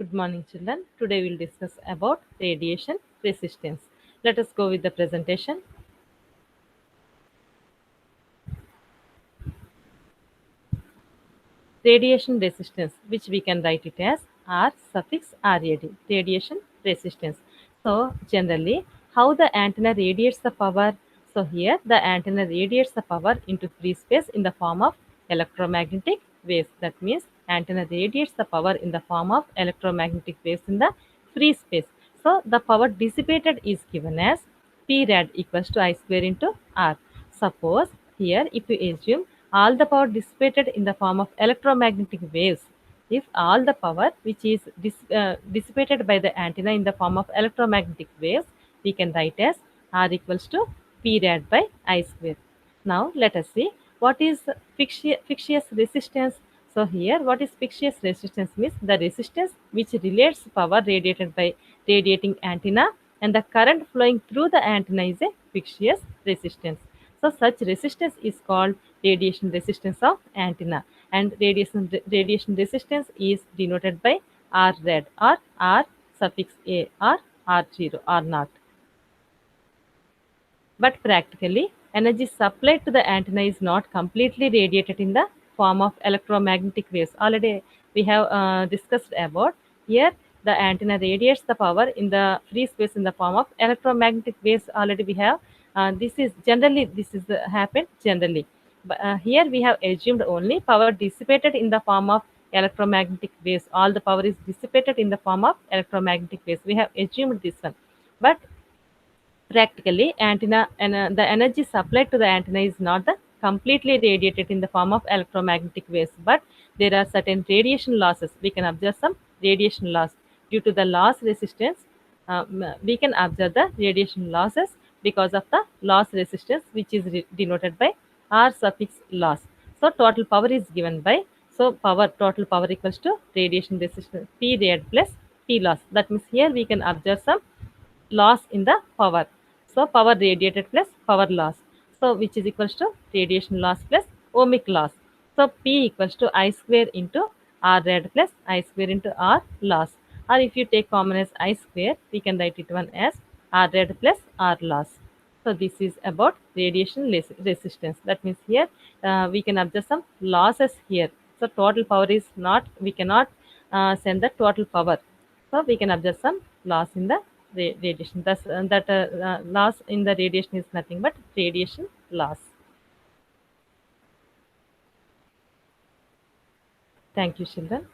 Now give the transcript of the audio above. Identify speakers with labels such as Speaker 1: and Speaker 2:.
Speaker 1: Good morning, children. Today we'll discuss about radiation resistance. Let us go with the presentation. Radiation resistance, which we can write it as R suffix RAD, radiation resistance. So, generally, how the antenna radiates the power. So, here the antenna radiates the power into free space in the form of electromagnetic waves. That means, antenna radiates the power in the form of electromagnetic waves in the free space. So, the power dissipated is given as P rad equals to I square into R. Suppose here if you assume all the power dissipated in the form of electromagnetic waves, if all the power which is dissipated by the antenna in the form of electromagnetic waves, we can write as R equals to P rad by I square. Now let us see what is fictitious resistance. So here what is fictitious resistance means the resistance which relates power radiated by radiating antenna and the current flowing through the antenna is a fictitious resistance. So such resistance is called radiation resistance of antenna, and radiation resistance is denoted by R rad or R suffix A or R0 or not. But practically, energy supplied to the antenna is not completely radiated in the form of electromagnetic waves. Already we have discussed about here the antenna radiates the power in the free space in the form of electromagnetic waves. Already we have this is generally this is happened generally. But here we have assumed only power dissipated in the form of electromagnetic waves. All the power is dissipated in the form of electromagnetic waves. We have assumed this one, but practically, antenna and the energy supplied to the antenna is not the completely radiated in the form of electromagnetic waves, but there are certain radiation losses. We can observe some radiation loss due to the loss resistance. We can observe the radiation losses because of the loss resistance, which is denoted by R suffix loss. So total power is given by total power equals to radiation resistance P rad plus P loss. That means here we can observe some loss in the power. So power radiated plus power loss. So which is equals to radiation loss plus ohmic loss. So P equals to I square into R rad plus I square into R loss. Or if you take common as I square, we can write it one as R rad plus R loss. So this is about radiation resistance. That means here we can observe some losses here. So total power is not, we cannot send the total power. So we can observe some loss in the radiation. Thus, that loss in the radiation is nothing but radiation loss. Thank you, children.